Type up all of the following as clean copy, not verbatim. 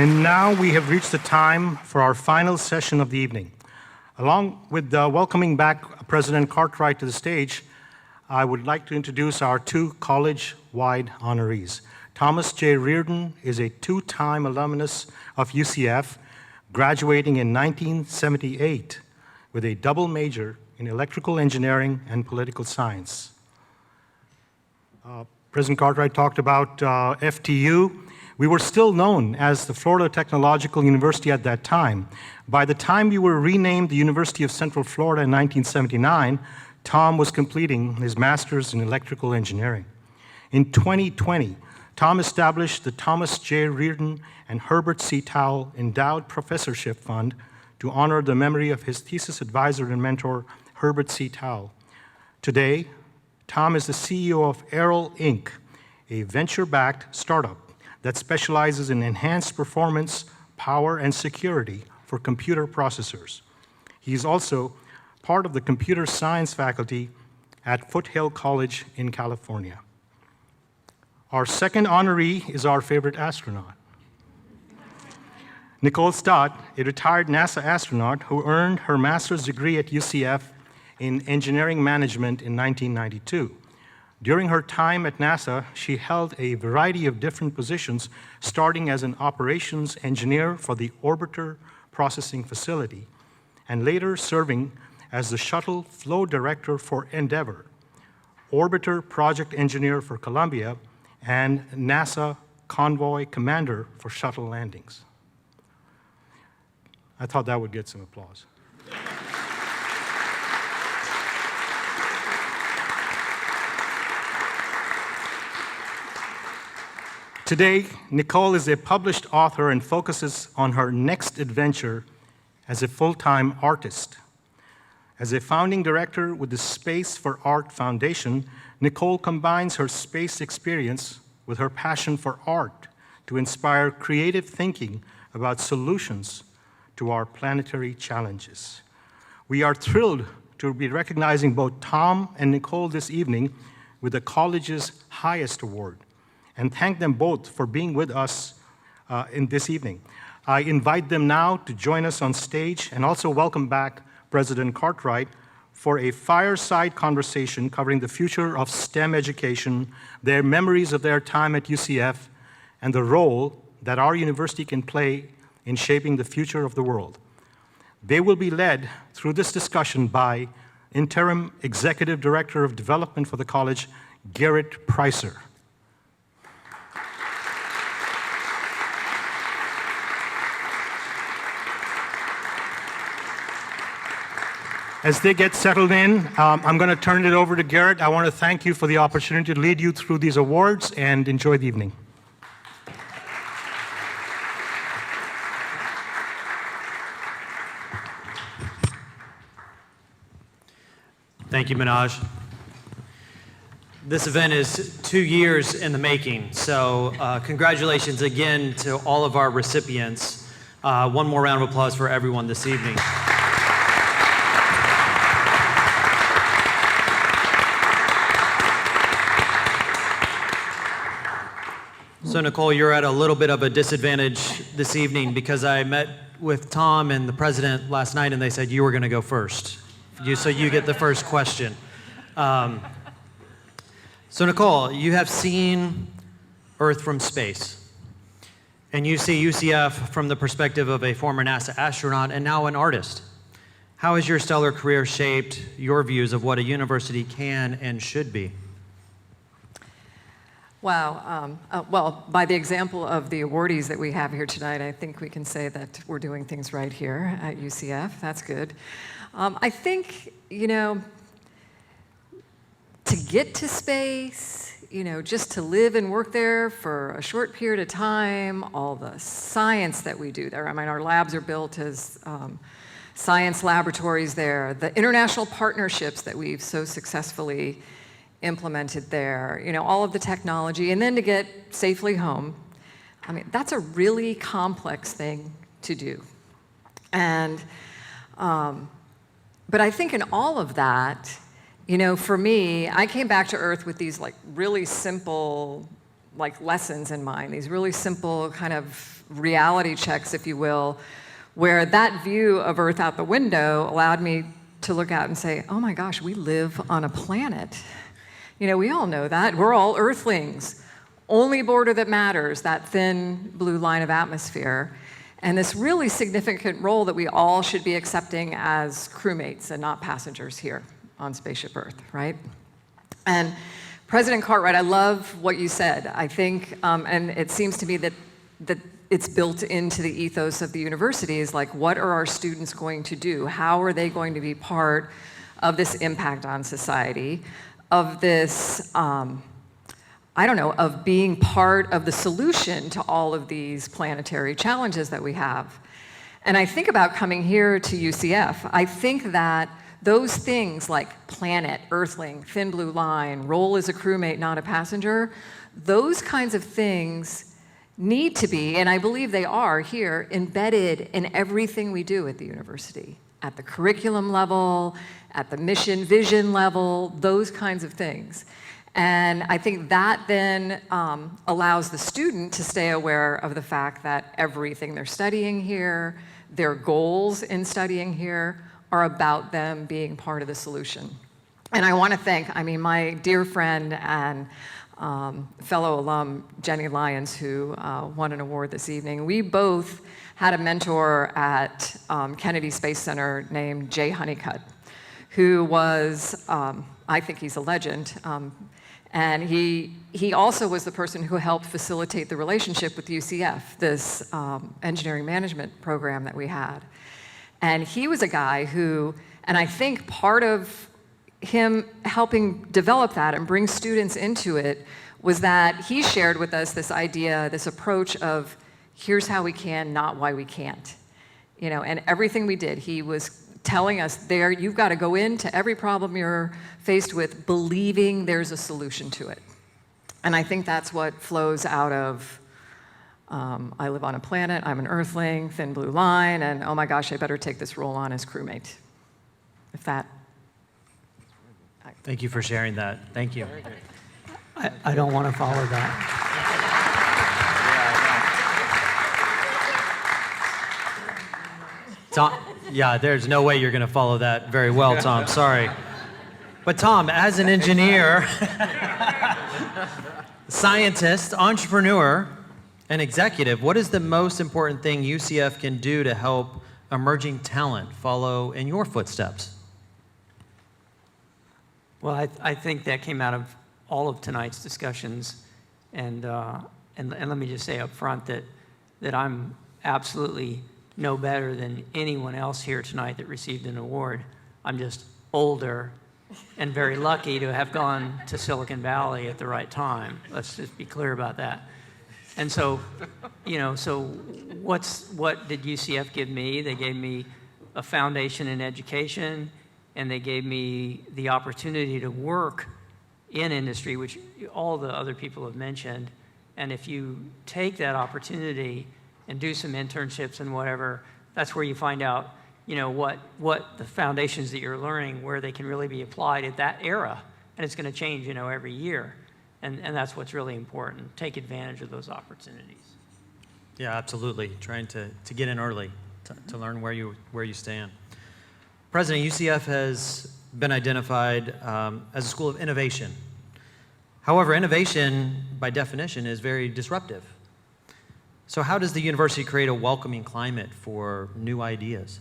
And now we have reached the time for our final session of the evening. Along with welcoming back President Cartwright to the stage, I would like to introduce our two college-wide honorees. Thomas J. Riordan is a two-time alumnus of UCF, graduating in 1978 with a double major in electrical engineering and political science. President Cartwright talked about FTU. We were still known as the Florida Technological University at that time. By the time we were renamed the University of Central Florida in 1979, Tom was completing his master's in electrical engineering. In 2020, Tom established the Thomas J. Riordan and Herbert C. Towle Endowed Professorship Fund to honor the memory of his thesis advisor and mentor, Herbert C. Towle. Today, Tom is the CEO of Aril, Inc., a venture-backed startup that specializes in enhanced performance, power, and security for computer processors. He's also part of the computer science faculty at Foothill College in California. Our second honoree is our favorite astronaut. Nicole Stott, a retired NASA astronaut who earned her master's degree at UCF in engineering management in 1992. During her time at NASA, she held a variety of different positions, starting as an operations engineer for the Orbiter Processing Facility, and later serving as the Shuttle Flow Director for Endeavour, Orbiter Project Engineer for Columbia, and NASA Convoy Commander for shuttle landings. I thought that would get some applause. Today, Nicole is a published author and focuses on her next adventure as a full-time artist. As a founding director with the Space for Art Foundation, Nicole combines her space experience with her passion for art to inspire creative thinking about solutions to our planetary challenges. We are thrilled to be recognizing both Tom and Nicole this evening with the college's highest award, and thank them both for being with us in this evening. I invite them now to join us on stage and also welcome back President Cartwright for a fireside conversation covering the future of STEM education, their memories of their time at UCF, and the role that our university can play in shaping the future of the world. They will be led through this discussion by Interim Executive Director of Development for the college, Garrett Pricer. As they get settled in, I'm going to turn it over to Garrett. I want to thank you for the opportunity to lead you through these awards, and enjoy the evening. Thank you, Minaj. This event is 2 years in the making, so congratulations again to all of our recipients. One more round of applause for everyone this evening. So Nicole, you're at a little bit of a disadvantage this evening because I met with Tom and the president last night and they said you were going to go first. So you get the first question. So Nicole, you have seen Earth from space, and you see UCF from the perspective of a former NASA astronaut and now an artist. How has your stellar career shaped your views of what a university can and should be? Wow. Well, by the example of the awardees that we have here tonight, I think we can say that we're doing things right here at UCF. That's good. I think, to get to space, just to live and work there for a short period of time, all the science that we do there. I mean, our labs are built as science laboratories there. The international partnerships that we've so successfully implemented there, all of the technology, and then to get safely home. I mean, that's a really complex thing to do. And, but I think in all of that, for me, I came back to Earth with these really simple like lessons in mind, these really simple kind of reality checks, if you will, where that view of Earth out the window allowed me to look out and say, oh my gosh, we live on a planet. You know, we all know that. We're all Earthlings. Only border that matters, that thin blue line of atmosphere. And this really significant role that we all should be accepting as crewmates and not passengers here on Spaceship Earth, right? And President Cartwright, I love what you said. I think, and it seems to me that it's built into the ethos of the university, is like, what are our students going to do? How are they going to be part of this impact on society, of this, I don't know, of being part of the solution to all of these planetary challenges that we have? And I think about coming here to UCF, I think that those things like planet, Earthling, thin blue line, role as a crewmate, not a passenger, those kinds of things need to be, and I believe they are here, embedded in everything we do at the university, at the curriculum level, at the mission vision level, those kinds of things. And I think that then allows the student to stay aware of the fact that everything they're studying here, their goals in studying here, are about them being part of the solution. And I want to thank, I mean, my dear friend and fellow alum, Jenny Lyons, who won an award this evening. We both had a mentor at Kennedy Space Center named Jay Honeycutt, who was, I think he's a legend, and he also was the person who helped facilitate the relationship with UCF, this engineering management program that we had. And he was a guy who, and I think part of him helping develop that and bring students into it was that he shared with us this idea, this approach of here's how we can, not why we can't. You know, and everything we did, he was telling us there, you've got to go into every problem you're faced with believing there's a solution to it. And I think that's what flows out of I live on a planet, I'm an Earthling, thin blue line, and oh my gosh, I better take this role on as crewmate. If that. Thank you for sharing that. Thank you. I don't want to follow that. Tom, yeah, there's no way you're going to follow that very well, Tom. Sorry. But Tom, as an engineer, scientist, entrepreneur, and executive, what is the most important thing UCF can do to help emerging talent follow in your footsteps? Well, I think that came out of all of tonight's discussions, and let me just say up front that I'm absolutely no better than anyone else here tonight that received an award. I'm just older and very lucky to have gone to Silicon Valley at the right time. Let's just be clear about that. And so, you know, so what did UCF give me? They gave me a foundation in education, and they gave me the opportunity to work in industry, which all the other people have mentioned. And if you take that opportunity and do some internships and whatever, that's where you find out, you know, what the foundations that you're learning, where they can really be applied at that era. And it's going to change, you know, every year. And that's what's really important. Take advantage of those opportunities. Yeah, absolutely. Trying to get in early to learn where you stand. President, UCF has been identified as a school of innovation. However, innovation, by definition, is very disruptive. So how does the university create a welcoming climate for new ideas?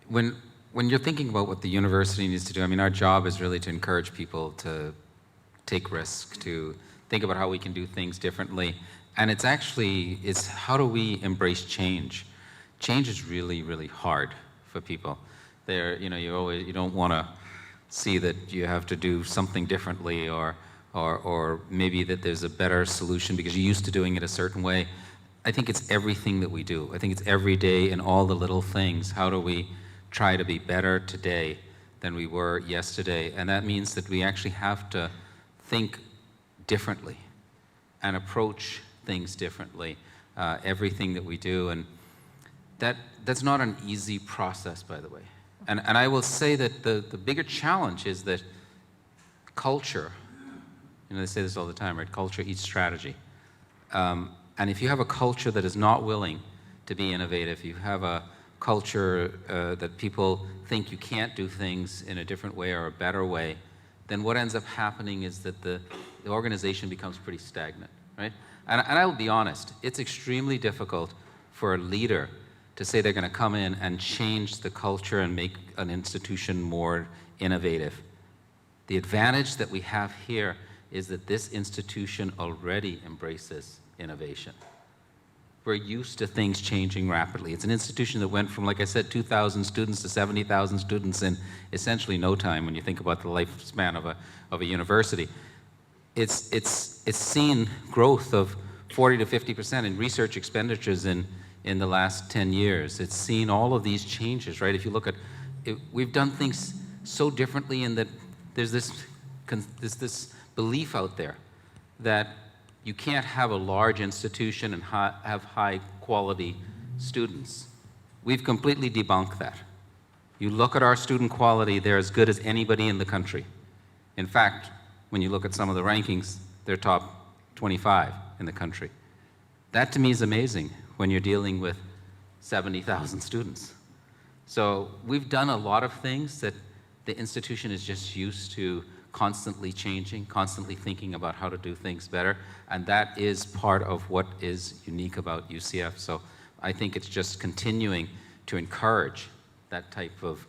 When you're thinking about what the university needs to do, I mean, our job is really to encourage people to take risks, to think about how we can do things differently. And it's how do we embrace change? Change is really, really hard for people. You don't want to see that you have to do something differently or maybe that there's a better solution because you're used to doing it a certain way. I think it's everything that we do. I think it's every day in all the little things. How do we try to be better today than we were yesterday? And that means that we actually have to think differently and approach things differently, everything that we do. And that's not an easy process, by the way. And I will say that the bigger challenge is that culture You know, they say this all the time, right? Culture eats strategy. And if you have a culture that is not willing to be innovative, you have a culture that people think you can't do things in a different way or a better way, then what ends up happening is that the organization becomes pretty stagnant, right? And I will be honest, it's extremely difficult for a leader to say they're going to come in and change the culture and make an institution more innovative. The advantage that we have here is that this institution already embraces innovation. We're used to things changing rapidly. It's an institution that went from, like I said, 2,000 students to 70,000 students in essentially no time when you think about the lifespan of a university. It's seen growth of 40 to 50% in research expenditures in the last 10 years. It's seen all of these changes, right? If you look at it, we've done things so differently in that there's this belief out there that you can't have a large institution and have high quality students. We've completely debunked that. You look at our student quality, they're as good as anybody in the country. In fact, when you look at some of the rankings, they're top 25 in the country. That to me is amazing when you're dealing with 70,000 students. So we've done a lot of things that the institution is just used to constantly changing, constantly thinking about how to do things better, and that is part of what is unique about UCF. So I think it's just continuing to encourage that type of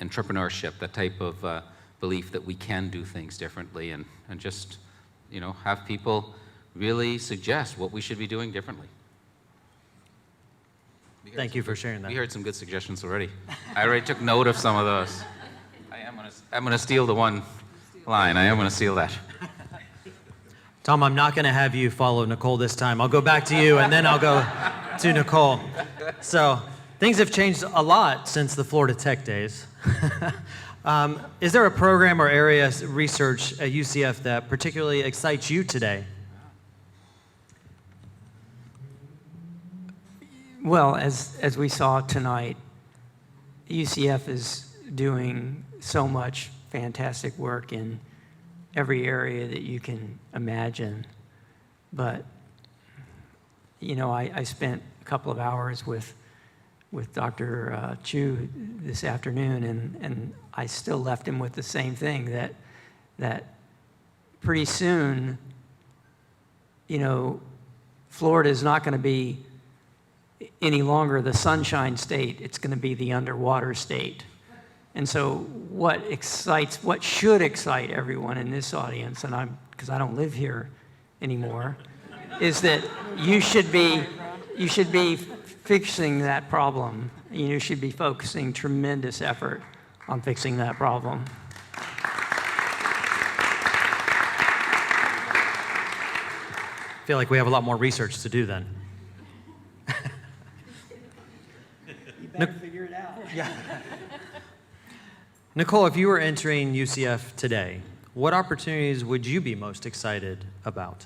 entrepreneurship, that type of belief that we can do things differently, and just, you know, have people really suggest what we should be doing differently. Thank you for sharing that. We heard some good suggestions already. I already took note of some of those. I'm gonna steal the one line. I am going to steal that. Tom, I'm not going to have you follow Nicole this time. I'll go back to you, and then I'll go to Nicole. So things have changed a lot since the Florida Tech days. Is there a program or area of research at UCF that particularly excites you today? Well, as we saw tonight, UCF is doing so much fantastic work in every area that you can imagine. But, you know, I spent a couple of hours with Dr. Chu this afternoon, and I still left him with the same thing, that pretty soon, you know, Florida is not going to be any longer the sunshine state. It's going to be the underwater state. And so what should excite everyone in this audience, and because I don't live here anymore, is that you should be fixing that problem. You should be focusing tremendous effort on fixing that problem. I feel like we have a lot more research to do then. You better figure it out. Yeah. Nicole, if you were entering UCF today, what opportunities would you be most excited about?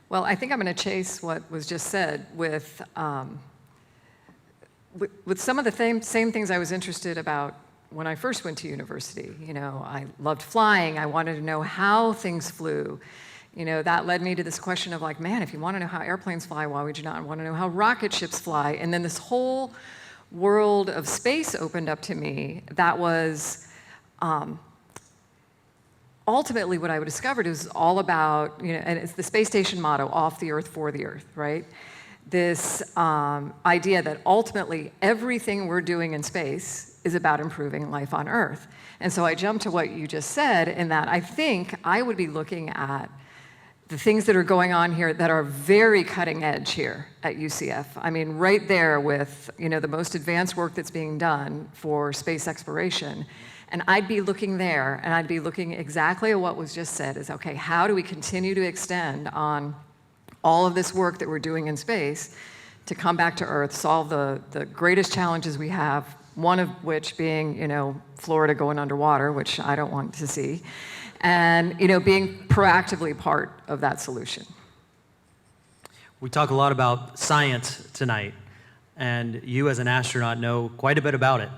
Well, I think I'm going to chase what was just said with some of the same things I was interested about when I first went to university. You know, I loved flying. I wanted to know how things flew. You know, that led me to this question of like, man, if you want to know how airplanes fly, why would you not want to know how rocket ships fly? And then this whole world of space opened up to me that was ultimately what I discovered is all about, you know, and it's the space station motto, off the Earth, for the Earth, right? This idea that ultimately everything we're doing in space is about improving life on Earth. And so I jumped to what you just said in that I think I would be looking at the things that are going on here that are very cutting edge here at UCF. I mean, right there with, you know, the most advanced work that's being done for space exploration. And I'd be looking there, and I'd be looking exactly at what was just said is, okay, how do we continue to extend on all of this work that we're doing in space to come back to Earth, solve the greatest challenges we have, one of which being, you know, Florida going underwater, which I don't want to see, and, you know, being proactively part of that solution. We talk a lot about science tonight, and you as an astronaut know quite a bit about it.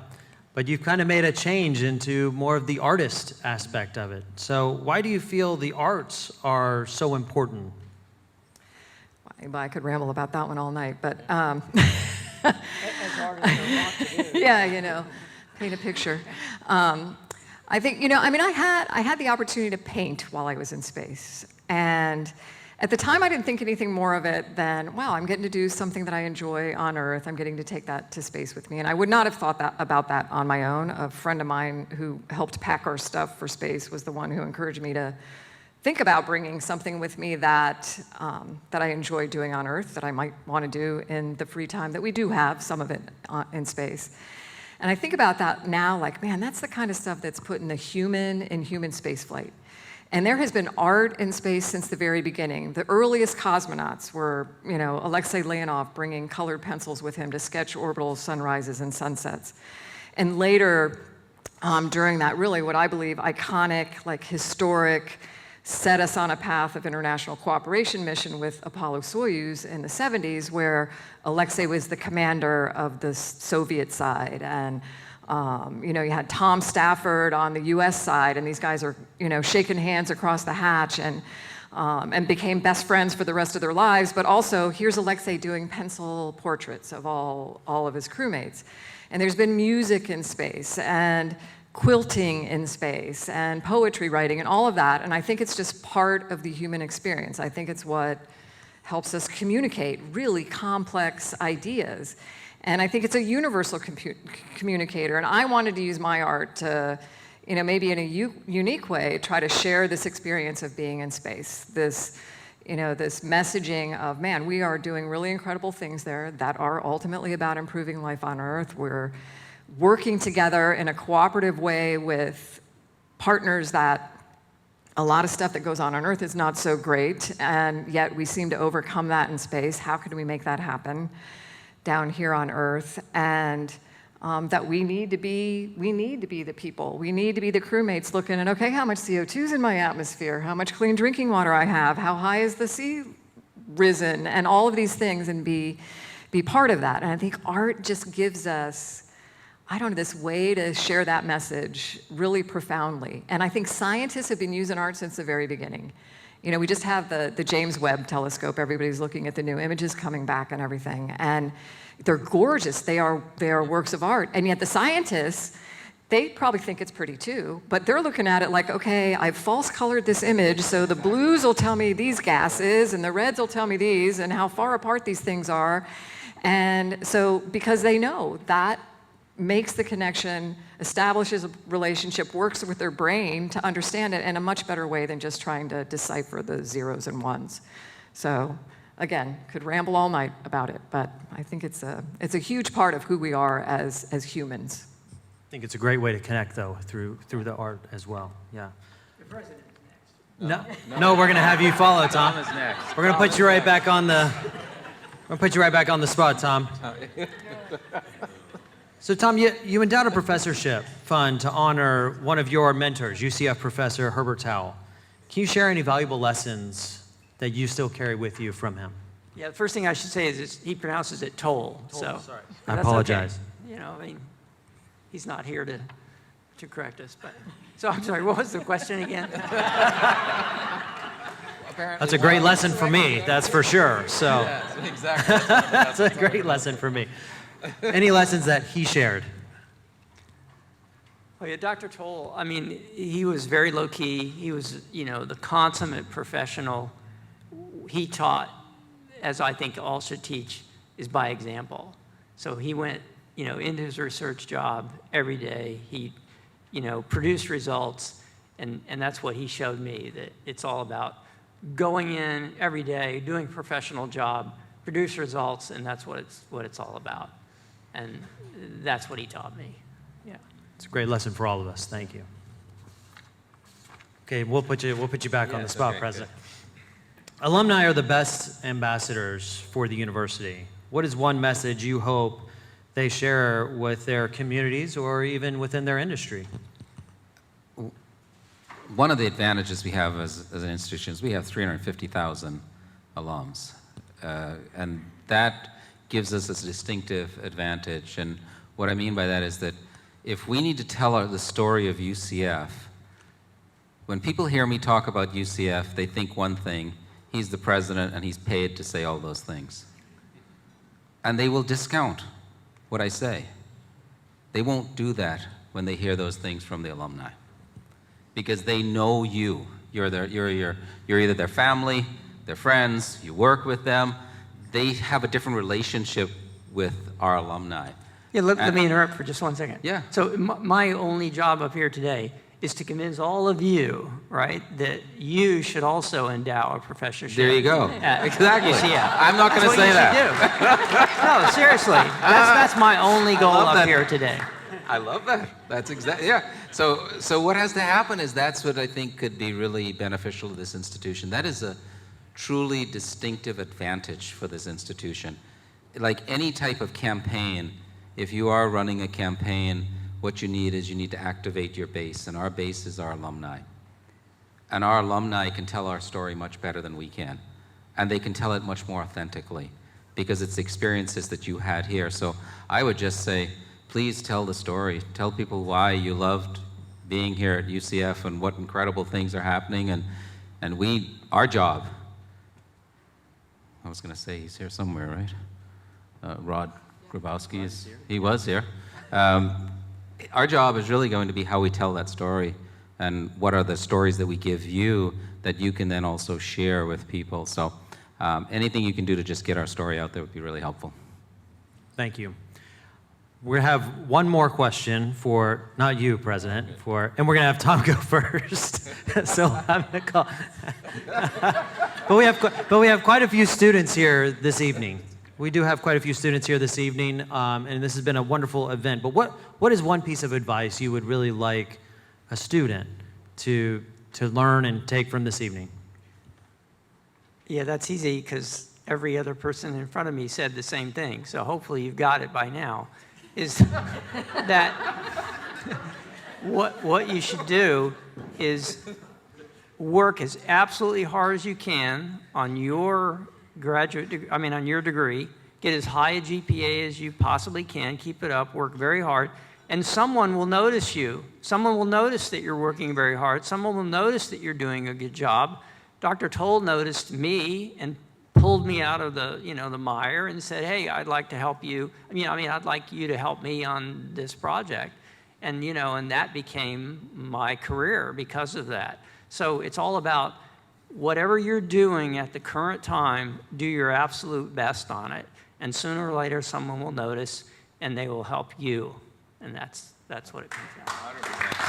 but you've kind of made a change into more of the artist aspect of it. So why do you feel the arts are so important? Well, I could ramble about that one all night, but As artists are wont to do. yeah, paint a picture. I think, I had the opportunity to paint while I was in space. And at the time, I didn't think anything more of it than, wow, I'm getting to do something that I enjoy on Earth. I'm getting to take that to space with me. And I would not have thought about that on my own. A friend of mine who helped pack our stuff for space was the one who encouraged me to think about bringing something with me that I enjoy doing on Earth, that I might want to do in the free time that we do have, some of it in space. And I think about that now, like, man, that's the kind of stuff that's putting the human in human spaceflight. And there has been art in space since the very beginning. The earliest cosmonauts were, Alexei Leonov bringing colored pencils with him to sketch orbital sunrises and sunsets. And later, during that really what I believe iconic, like historic, set us on a path of international cooperation mission with Apollo-Soyuz in the 70s, where Alexei was the commander of the Soviet side. And, you had Tom Stafford on the US side, and these guys are, shaking hands across the hatch and became best friends for the rest of their lives. But also, here's Alexei doing pencil portraits of all of his crewmates. And there's been music in space, and quilting in space, and poetry writing, and all of that. And I think it's just part of the human experience. I think it's what helps us communicate really complex ideas. And I think it's a universal communicator. And I wanted to use my art to, maybe in a unique way, try to share this experience of being in space. This messaging of, man, we are doing really incredible things there that are ultimately about improving life on Earth. We're working together in a cooperative way with partners that a lot of stuff that goes on Earth is not so great, and yet we seem to overcome that in space. How can we make that happen down here on Earth? And that we need to be the people. We need to be the crewmates looking at, okay, how much CO2 is in my atmosphere? How much clean drinking water I have? How high is the sea risen? And all of these things, and be part of that. And I think art just gives us, this way to share that message really profoundly. And I think scientists have been using art since the very beginning. We just have the James Webb telescope. Everybody's looking at the new images coming back and everything. And they're gorgeous. They are works of art. And yet the scientists, they probably think it's pretty too, but they're looking at it like, okay, I've false colored this image, so the blues will tell me these gases, and the reds will tell me these, and how far apart these things are. And so, because they know that makes the connection, establishes a relationship, works with their brain to understand it in a much better way than just trying to decipher the zeros and ones. So, again, could ramble all night about it, but I think it's a huge part of who we are as humans. I think it's a great way to connect, though, through the art as well. Yeah. The president is next. No, we're gonna have you follow, Tom. Tom is next. We're gonna put you right back on the. We're gonna put you right back on the spot, Tom. So, Tom, you endowed a professorship fund to honor one of your mentors, UCF Professor Herbert Towle. Can you share any valuable lessons that you still carry with you from him? Yeah, the first thing I should say is he pronounces it Toll. So sorry. but I that's apologize. Okay. He's not here to correct us. But so I'm sorry. What was the question again? That's a great lesson for me, that's for sure. So Yes, exactly. that's a great lesson for me. Any lessons that he shared? Oh yeah, Dr. Toll, he was very low-key. He was, the consummate professional. He taught, as I think all should teach, is by example. So he went, into his research job every day. He, produced results, and that's what he showed me, that it's all about going in every day, doing a professional job, produce results, and that's what it's all about. And that's what he taught me. Yeah. It's a great lesson for all of us. Thank you. Okay, we'll put you back on the spot, okay, President. Alumni are the best ambassadors for the university. What is one message you hope they share with their communities or even within their industry? One of the advantages we have as an institution is we have 350,000 alums. And that gives us a distinctive advantage. And what I mean by that is that if we need to tell the story of UCF, when people hear me talk about UCF, they think one thing: he's the president and he's paid to say all those things. And they will discount what I say. They won't do that when they hear those things from the alumni, because they know you. You're either their family, their friends, you work with them. They have a different relationship with our alumni. Yeah, let me interrupt for just 1 second. Yeah. So my only job up here today is to convince all of you, right, that you should also endow a professorship. There you go. Exactly. UCF. I'm not going to say that. No, seriously. That's my only goal up here today. I love that. That's exactly, yeah. So what has to happen is that's what I think could be really beneficial to this institution. That is a truly distinctive advantage for this institution. Like any type of campaign, if you are running a campaign, what you need to activate your base, and our base is our alumni. And our alumni can tell our story much better than we can. And they can tell it much more authentically because it's the experiences that you had here. So I would just say, please tell the story. Tell people why you loved being here at UCF and what incredible things are happening. And our job, I was going to say he's here somewhere, right? Rod Grabowski he was here. Our job is really going to be how we tell that story and what are the stories that we give you that you can then also share with people. So anything you can do to just get our story out there would be really helpful. Thank you. We have one more question for, not you, President, and we're going to have Tom go first. So I'm going to call. But we have quite a few students here this evening. We do have quite a few students here this evening, and this has been a wonderful event. But what is one piece of advice you would really like a student to learn and take from this evening? Yeah, that's easy because every other person in front of me said the same thing. So hopefully you've got it by now. Is that what you should do is work as absolutely hard as you can on your on your degree, get as high a GPA as you possibly can, keep it up, work very hard, and someone will notice you. Someone will notice that you're working very hard. Someone will notice that you're doing a good job. Dr. Toll noticed me and pulled me out of the mire and said, hey, I'd like to help you. I'd like you to help me on this project. And, and that became my career because of that. So it's all about whatever you're doing at the current time, do your absolute best on it. And sooner or later, someone will notice and they will help you. And that's what it comes down to. 100%.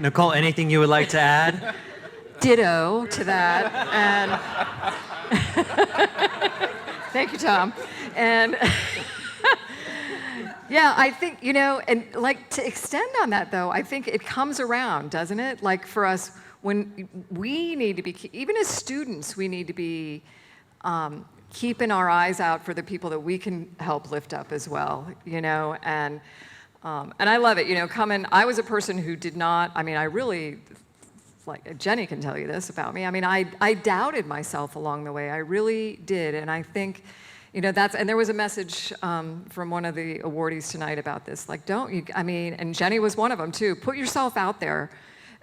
Nicole, anything you would like to add? Ditto to that. And thank you, Tom. And yeah, I think, and like to extend on that though, I think it comes around, doesn't it? Like for us, when we need to be, even as students, we need to be keeping our eyes out for the people that we can help lift up as well, and I love it, I was a person who did not, I really, like Jenny can tell you this about me, I doubted myself along the way, I really did, and I think, and there was a message from one of the awardees tonight about this, like and Jenny was one of them too, put yourself out there,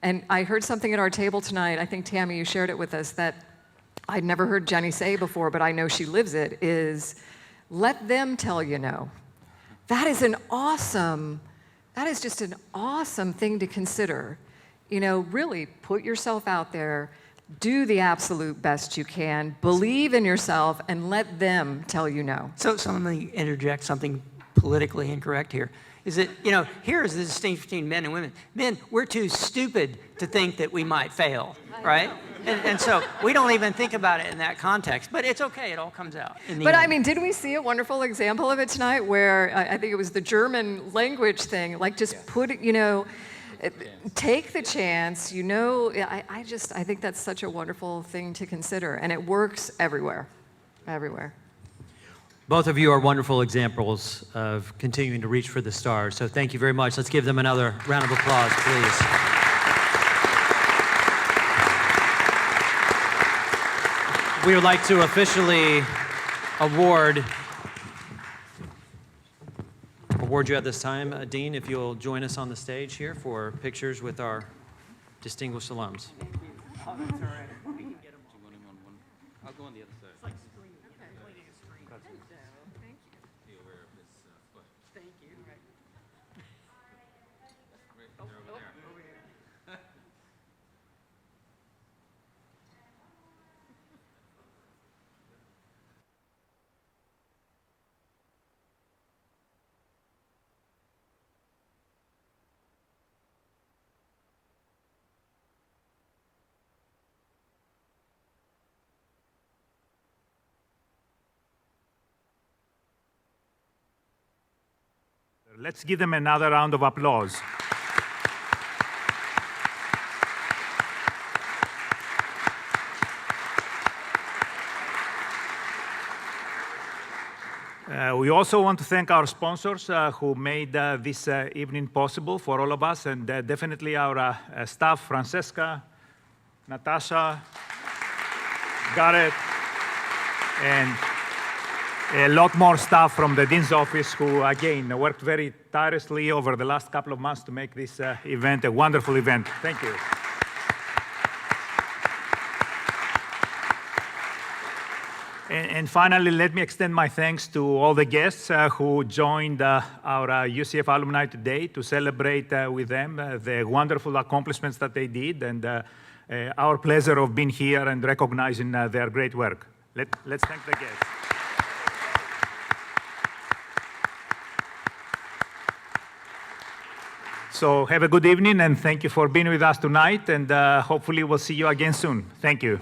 and I heard something at our table tonight, I think Tammy, you shared it with us, that I'd never heard Jenny say before, but I know she lives it, is let them tell you no. That is just an awesome thing to consider. Really put yourself out there, do the absolute best you can, believe in yourself, and let them tell you no. So let me interject something politically incorrect here. Is that, here is the distinction between men and women. Men, we're too stupid to think that we might fail, right? And so we don't even think about it in that context. But it's okay, it all comes out. But didn't we see a wonderful example of it tonight where I think it was the German language thing, like just put it, take the chance, I think that's such a wonderful thing to consider. And it works everywhere, everywhere. Both of you are wonderful examples of continuing to reach for the stars. So thank you very much. Let's give them another round of applause, please. We would like to officially award you at this time. Dean, if you'll join us on the stage here for pictures with our distinguished alums. I'll go on the other side. It's like screen. Okay. Pointing a screen. Thank you. Be aware of his foot. Thank you. Right there over there. Let's give them another round of applause. We also want to thank our sponsors who made this evening possible for all of us, and definitely our staff, Francesca, Natasha, Garrett, and a lot more staff from the Dean's office who, again, worked very tirelessly over the last couple of months to make this event a wonderful event. Thank you. And finally, let me extend my thanks to all the guests who joined our UCF alumni today to celebrate with them the wonderful accomplishments that they did, and our pleasure of being here and recognizing their great work. Let's thank the guests. So have a good evening, and thank you for being with us tonight, and hopefully we'll see you again soon. Thank you.